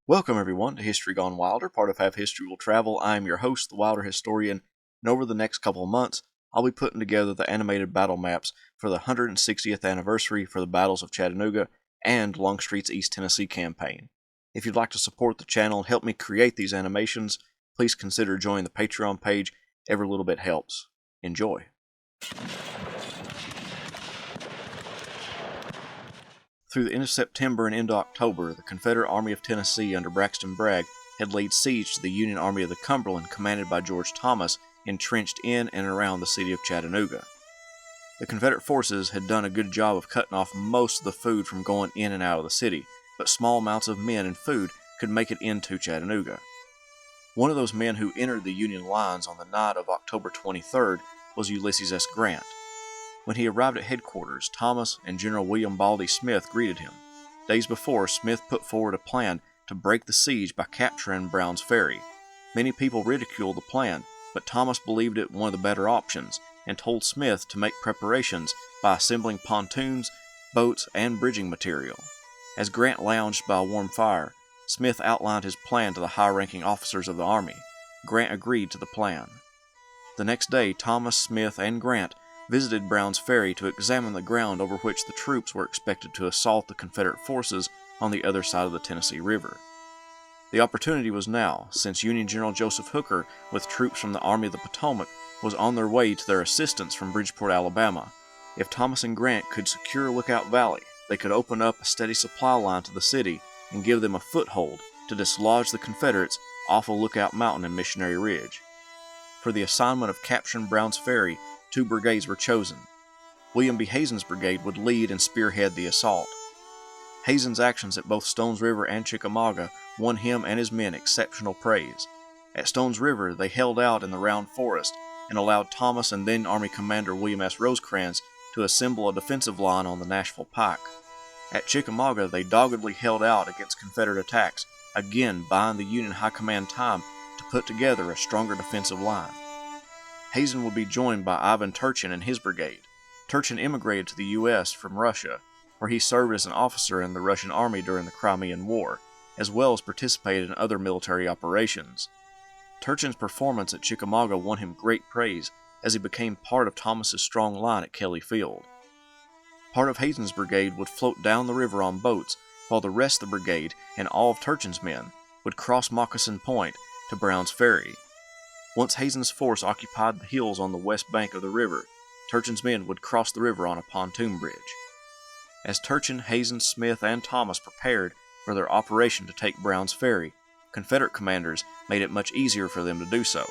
Welcome everyone to History Gone Wilder, part of Have History Will Travel. I am your host, the Wilder Historian, and over the next couple of months, I'll be putting together the animated battle maps for the 160th anniversary for the Battles of Chattanooga and Longstreet's East Tennessee campaign. If you'd like to support the channel and help me create these animations, please consider joining the Patreon page. Every little bit helps. Enjoy. Through the end of September and into October, the Confederate Army of Tennessee under Braxton Bragg had laid siege to the Union Army of the Cumberland commanded by George Thomas, entrenched in and around the city of Chattanooga. The Confederate forces had done a good job of cutting off most of the food from going in and out of the city, but small amounts of men and food could make it into Chattanooga. One of those men who entered the Union lines on the night of October 23rd was Ulysses S. Grant. When he arrived at headquarters, Thomas and General William Baldy Smith greeted him. Days before, Smith put forward a plan to break the siege by capturing Brown's Ferry. Many people ridiculed the plan, but Thomas believed it one of the better options and told Smith to make preparations by assembling pontoons, boats, and bridging material. As Grant lounged by a warm fire, Smith outlined his plan to the high-ranking officers of the army. Grant agreed to the plan. The next day, Thomas, Smith, and Grant visited Brown's Ferry to examine the ground over which the troops were expected to assault the Confederate forces on the other side of the Tennessee River. The opportunity was now, since Union General Joseph Hooker, with troops from the Army of the Potomac, was on their way to their assistance from Bridgeport, Alabama. If Thomas and Grant could secure Lookout Valley, they could open up a steady supply line to the city and give them a foothold to dislodge the Confederates off of Lookout Mountain and Missionary Ridge. For the assignment of capturing Brown's Ferry, 2 brigades were chosen. William B. Hazen's brigade would lead and spearhead the assault. Hazen's actions at both Stones River and Chickamauga won him and his men exceptional praise. At Stones River, they held out in the Round Forest and allowed Thomas and then Army Commander William S. Rosecrans to assemble a defensive line on the Nashville Pike. At Chickamauga, they doggedly held out against Confederate attacks, again buying the Union High Command time to put together a stronger defensive line. Hazen would be joined by Ivan Turchin and his brigade. Turchin immigrated to the U.S. from Russia, where he served as an officer in the Russian army during the Crimean War, as well as participated in other military operations. Turchin's performance at Chickamauga won him great praise as he became part of Thomas's strong line at Kelly Field. Part of Hazen's brigade would float down the river on boats, while the rest of the brigade and all of Turchin's men would cross Moccasin Point to Brown's Ferry. Once Hazen's force occupied the hills on the west bank of the river, Turchin's men would cross the river on a pontoon bridge. As Turchin, Hazen, Smith, and Thomas prepared for their operation to take Brown's Ferry, Confederate commanders made it much easier for them to do so.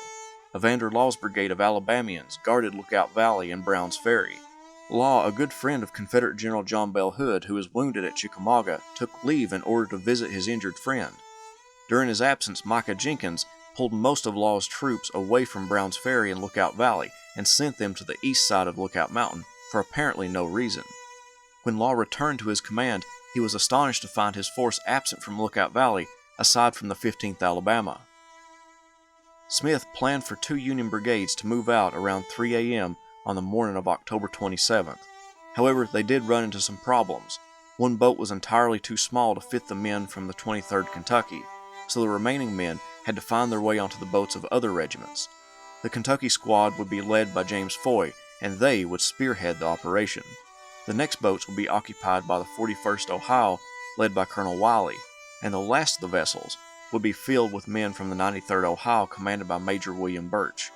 Evander Law's brigade of Alabamians guarded Lookout Valley and Brown's Ferry. Law, a good friend of Confederate General John Bell Hood, who was wounded at Chickamauga, took leave in order to visit his injured friend. During his absence, Micah Jenkins pulled most of Law's troops away from Brown's Ferry and Lookout Valley and sent them to the east side of Lookout Mountain for apparently no reason. When Law returned to his command, he was astonished to find his force absent from Lookout Valley, aside from the 15th Alabama. Smith planned for 2 Union brigades to move out around 3 a.m. on the morning of October 27th. However, they did run into some problems. One boat was entirely too small to fit the men from the 23rd Kentucky, so the remaining men had to find their way onto the boats of other regiments. The Kentucky squad would be led by James Foy, and they would spearhead the operation. The next boats would be occupied by the 41st Ohio, led by Colonel Wiley, and the last of the vessels would be filled with men from the 93rd Ohio, commanded by Major William Birch.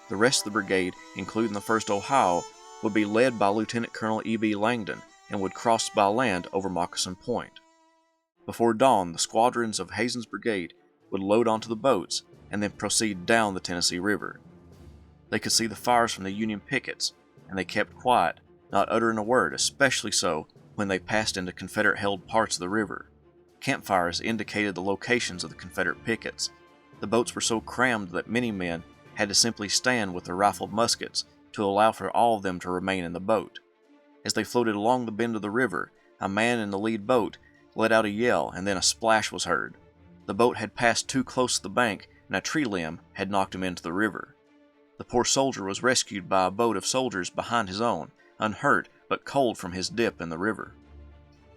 The rest of the brigade, including the 1st Ohio, would be led by Lieutenant Colonel E.B. Langdon and would cross by land over Moccasin Point. Before dawn, the squadrons of Hazen's brigade would load onto the boats and then proceed down the Tennessee River. They could see the fires from the Union pickets, and they kept quiet, not uttering a word, especially so when they passed into Confederate-held parts of the river. Campfires indicated the locations of the Confederate pickets. The boats were so crammed that many men had to simply stand with their rifled muskets to allow for all of them to remain in the boat. As they floated along the bend of the river, a man in the lead boat let out a yell, and then a splash was heard. The boat had passed too close to the bank, and a tree limb had knocked him into the river. The poor soldier was rescued by a boat of soldiers behind his own, unhurt but cold from his dip in the river.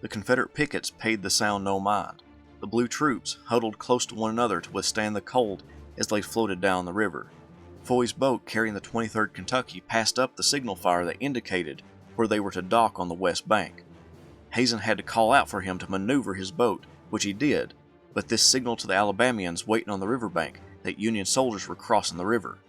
The Confederate pickets paid the sound no mind. the blue troops huddled close to one another to withstand the cold as they floated down the river. Foy's boat carrying the 23rd Kentucky passed up the signal fire that indicated where they were to dock on the west bank. Hazen had to call out for him to maneuver his boat, which he did, but this signaled to the Alabamians waiting on the riverbank that Union soldiers were crossing the river.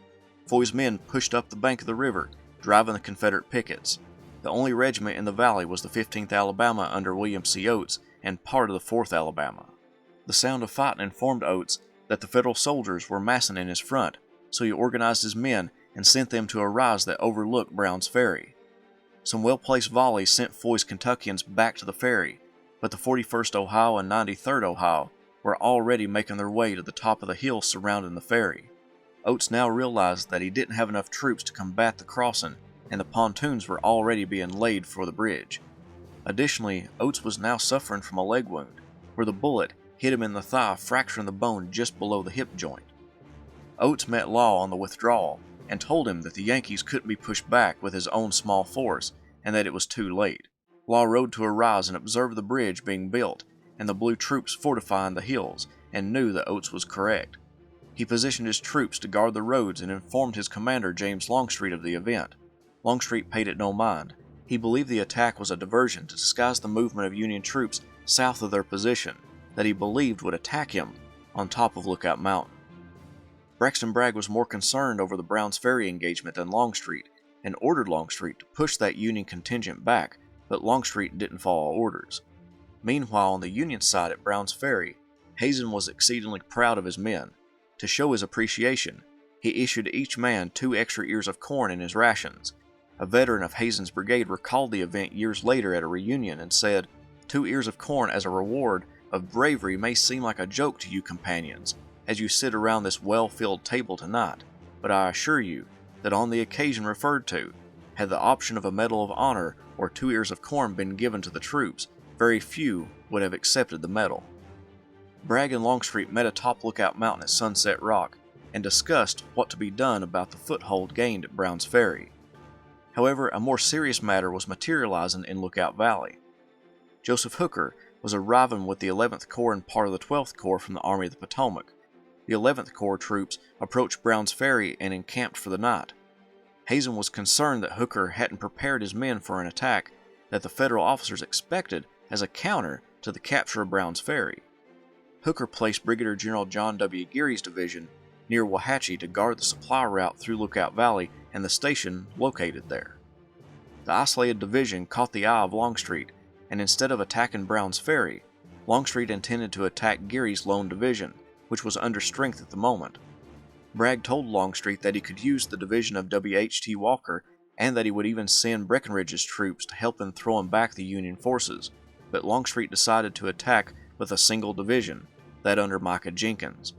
Foy's men pushed up the bank of the river, driving the Confederate pickets. The only regiment in the valley was the 15th Alabama under William C. Oates and part of the 4th Alabama. The sound of fighting informed Oates that the Federal soldiers were massing in his front, so he organized his men and sent them to a rise that overlooked Brown's Ferry. Some well-placed volleys sent Foy's Kentuckians back to the ferry, but the 41st Ohio and 93rd Ohio were already making their way to the top of the hill surrounding the ferry. Oates now realized that he didn't have enough troops to combat the crossing, and the pontoons were already being laid for the bridge. Additionally, Oates was now suffering from a leg wound, where the bullet hit him in the thigh, fracturing the bone just below the hip joint. Oates met Law on the withdrawal and told him that the Yankees couldn't be pushed back with his own small force and that it was too late. Law rode to a rise and observed the bridge being built and the blue troops fortifying the hills and knew that Oates was correct. He positioned his troops to guard the roads and informed his commander James Longstreet of the event. Longstreet paid it no mind. He believed the attack was a diversion to disguise the movement of Union troops south of their position that he believed would attack him on top of Lookout Mountain. Braxton Bragg was more concerned over the Browns Ferry engagement than Longstreet and ordered Longstreet to push that Union contingent back, but Longstreet didn't follow orders. Meanwhile, on the Union side at Browns Ferry, Hazen was exceedingly proud of his men. To show his appreciation, he issued each man 2 extra ears of corn in his rations. A veteran of Hazen's brigade recalled the event years later at a reunion and said, "2 ears of corn as a reward of bravery may seem like a joke to you companions, as you sit around this well-filled table tonight, but I assure you that on the occasion referred to, had the option of a Medal of Honor or 2 ears of corn been given to the troops, very few would have accepted the medal." Bragg and Longstreet met atop Lookout Mountain at Sunset Rock and discussed what to be done about the foothold gained at Brown's Ferry. However, a more serious matter was materializing in Lookout Valley. Joseph Hooker was arriving with the 11th Corps and part of the 12th Corps from the Army of the Potomac. The 11th Corps troops approached Brown's Ferry and encamped for the night. Hazen was concerned that Hooker hadn't prepared his men for an attack that the Federal officers expected as a counter to the capture of Brown's Ferry. Hooker placed Brigadier General John W. Geary's division near Wauhatchie to guard the supply route through Lookout Valley and the station located there. The isolated division caught the eye of Longstreet, and instead of attacking Brown's Ferry, Longstreet intended to attack Geary's lone division, which was under strength at the moment. Bragg told Longstreet that he could use the division of W.H.T. Walker and that he would even send Breckinridge's troops to help in throwing back the Union forces, but Longstreet decided to attack with a single division, that under Micah Jenkins.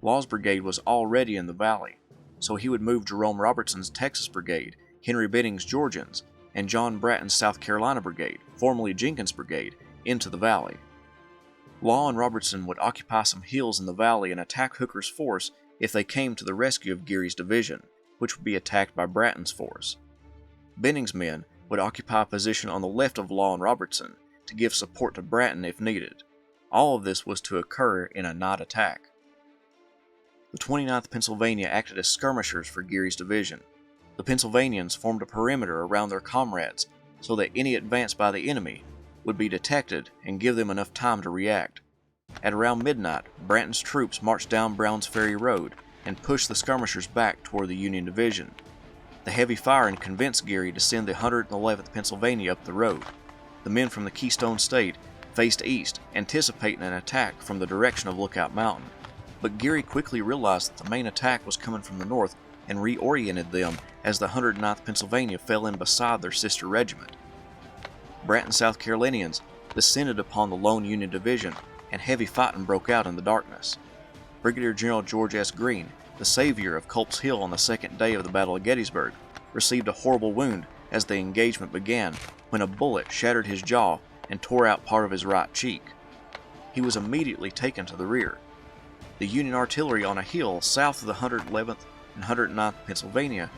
Law's brigade was already in the valley, so he would move Jerome Robertson's Texas Brigade, Henry Bidding's Georgians, and John Bratton's South Carolina Brigade, formerly Jenkins' Brigade, into the valley. Law and Robertson would occupy some hills in the valley and attack Hooker's force if they came to the rescue of Geary's division, which would be attacked by Bratton's force. Benning's men would occupy a position on the left of Law and Robertson to give support to Bratton if needed. All of this was to occur in a night attack. The 29th Pennsylvania acted as skirmishers for Geary's division. The Pennsylvanians formed a perimeter around their comrades so that any advance by the enemy would be detected and give them enough time to react. At around midnight, Bratton's troops marched down Brown's Ferry Road and pushed the skirmishers back toward the Union division. The heavy firing convinced Geary to send the 111th Pennsylvania up the road. The men from the Keystone State faced east, anticipating an attack from the direction of Lookout Mountain, but Geary quickly realized that the main attack was coming from the north and reoriented them as the 109th Pennsylvania fell in beside their sister regiment. Bratton's South Carolinians descended upon the lone Union division, and heavy fighting broke out in the darkness. Brigadier General George S. Greene, the savior of Culp's Hill on the second day of the Battle of Gettysburg, received a horrible wound as the engagement began when a bullet shattered his jaw and tore out part of his right cheek. He was immediately taken to the rear. The Union artillery on a hill south of the 111th and 109th Pennsylvania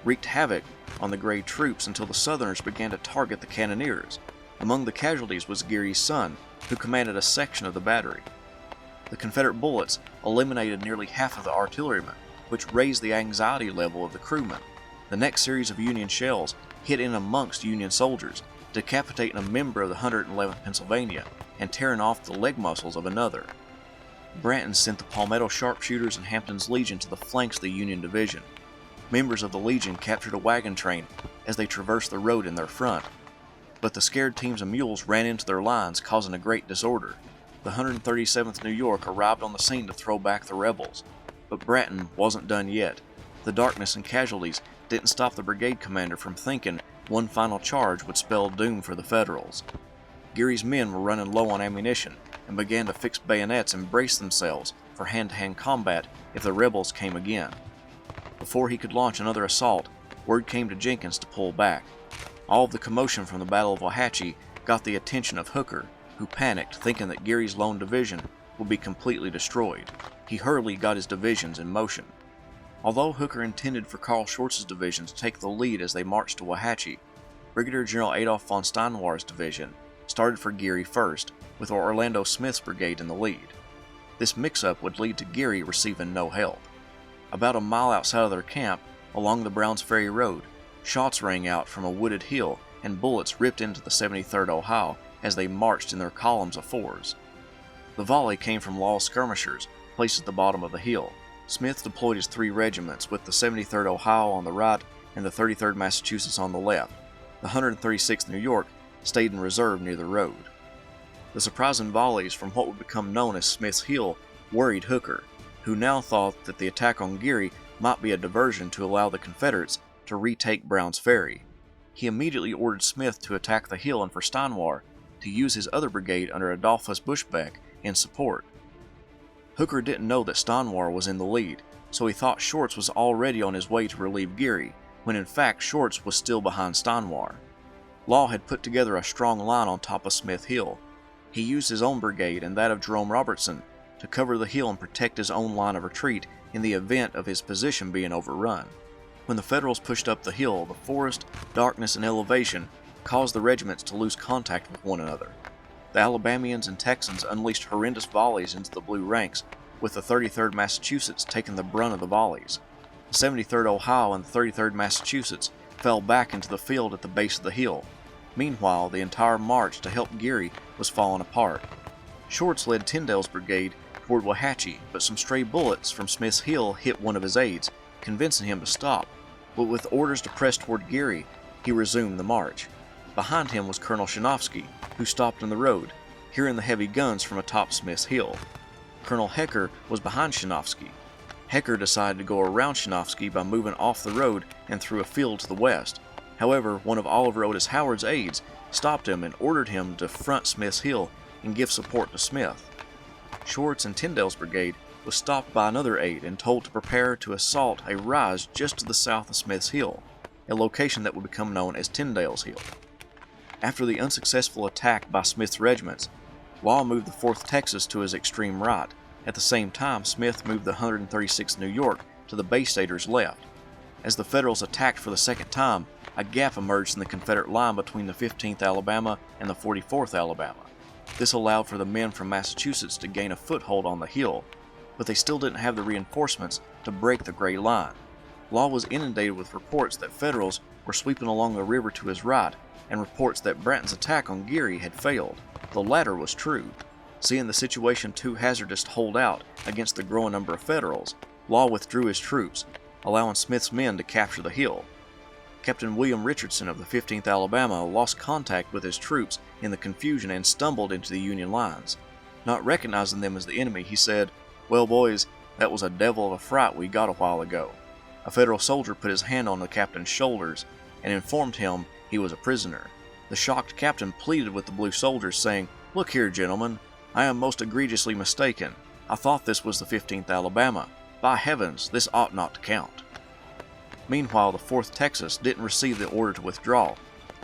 wreaked havoc on the Gray troops until the Southerners began to target the cannoneers. Among the casualties was Geary's son, who commanded a section of the battery. The Confederate bullets eliminated nearly half of the artillerymen, which raised the anxiety level of the crewmen. The next series of Union shells hit in amongst Union soldiers, decapitating a member of the 111th Pennsylvania and tearing off the leg muscles of another. Branton sent the Palmetto sharpshooters and Hampton's Legion to the flanks of the Union division. Members of the Legion captured a wagon train as they traversed the road in their front, but the scared teams of mules ran into their lines, causing a great disorder. The 137th New York arrived on the scene to throw back the rebels, but Branton wasn't done yet. The darkness and casualties didn't stop the brigade commander from thinking one final charge would spell doom for the Federals. Geary's men were running low on ammunition and began to fix bayonets and brace themselves for hand-to-hand combat if the rebels came again. Before he could launch another assault, word came to Jenkins to pull back. All of the commotion from the Battle of Wauhatchie got the attention of Hooker, who panicked, thinking that Geary's lone division would be completely destroyed. He hurriedly got his divisions in motion. Although Hooker intended for Carl Schurtz's division to take the lead as they marched to Wauhatchie, Brigadier General Adolph von Steinwehr's division started for Geary first, with Orlando Smith's brigade in the lead. This mix-up would lead to Geary receiving no help. About a mile outside of their camp, along the Browns Ferry Road, shots rang out from a wooded hill and bullets ripped into the 73rd Ohio as they marched in their columns of fours. The volley came from Law's skirmishers, placed at the bottom of the hill. Smith deployed his 3 regiments, with the 73rd Ohio on the right and the 33rd Massachusetts on the left. The 136th New York stayed in reserve near the road. The surprising volleys from what would become known as Smith's Hill worried Hooker, who now thought that the attack on Geary might be a diversion to allow the Confederates to retake Brown's Ferry. He immediately ordered Smith to attack the hill and for Steinwehr to use his other brigade under Adolphus Buschbeck in support. Hooker didn't know that Steinwehr was in the lead, so he thought Schurz was already on his way to relieve Geary, when in fact Schurz was still behind Steinwehr. Law had put together a strong line on top of Smith Hill. He used his own brigade and that of Jerome Robertson to cover the hill and protect his own line of retreat in the event of his position being overrun. When the Federals pushed up the hill, the forest, darkness, and elevation caused the regiments to lose contact with one another. The Alabamians and Texans unleashed horrendous volleys into the blue ranks, with the 33rd Massachusetts taking the brunt of the volleys. The 73rd Ohio and the 33rd Massachusetts fell back into the field at the base of the hill. Meanwhile, the entire march to help Geary was falling apart. Schurz led Tyndale's brigade toward Wauhatchie, but some stray bullets from Smith's Hill hit one of his aides, convincing him to stop. But with orders to press toward Geary, he resumed the march. Behind him was Colonel Schinovsky, who stopped in the road, hearing the heavy guns from atop Smith's Hill. Colonel Hecker was behind Schinovsky. Hecker decided to go around Schinovsky by moving off the road and through a field to the west. However, one of Oliver Otis Howard's aides stopped him and ordered him to front Smith's Hill and give support to Smith. Schurz and Tyndale's brigade was stopped by another aide and told to prepare to assault a rise just to the south of Smith's Hill, a location that would become known as Tyndale's Hill. After the unsuccessful attack by Smith's regiments, Law moved the 4th Texas to his extreme right. At the same time, Smith moved the 136th New York to the Bay Staters' left. As the Federals attacked for the second time, a gap emerged in the Confederate line between the 15th Alabama and the 44th Alabama. This allowed for the men from Massachusetts to gain a foothold on the hill, but they still didn't have the reinforcements to break the Gray Line. Law was inundated with reports that Federals were sweeping along the river to his right, and reports that Branton's attack on Geary had failed. The latter was true. Seeing the situation too hazardous to hold out against the growing number of Federals, Law withdrew his troops, allowing Smith's men to capture the hill. Captain William Richardson of the 15th Alabama lost contact with his troops in the confusion and stumbled into the Union lines. Not recognizing them as the enemy, he said, "Well, boys, that was a devil of a fright we got a while ago." A Federal soldier put his hand on the captain's shoulders and informed him he was a prisoner. The shocked captain pleaded with the blue soldiers, saying, "Look here, gentlemen, I am most egregiously mistaken. I thought this was the 15th Alabama. By heavens, this ought not to count." Meanwhile, the 4th Texas didn't receive the order to withdraw.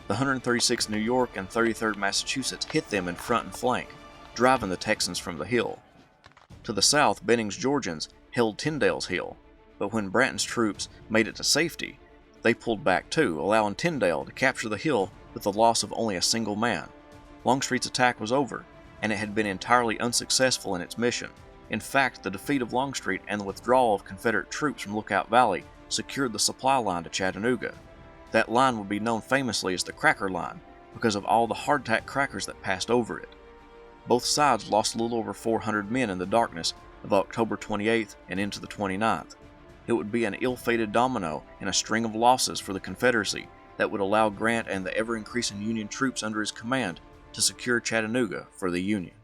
The 136th New York and 33rd Massachusetts hit them in front and flank, driving the Texans from the hill. To the south, Benning's Georgians held Tyndale's Hill, but when Branton's troops made it to safety, they pulled back too, allowing Tyndale to capture the hill with the loss of only a single man. Longstreet's attack was over, and it had been entirely unsuccessful in its mission. In fact, the defeat of Longstreet and the withdrawal of Confederate troops from Lookout Valley secured the supply line to Chattanooga. That line would be known famously as the Cracker Line because of all the hardtack crackers that passed over it. Both sides lost a little over 400 men in the darkness of October 28th and into the 29th. It would be an ill-fated domino in a string of losses for the Confederacy that would allow Grant and the ever-increasing Union troops under his command to secure Chattanooga for the Union.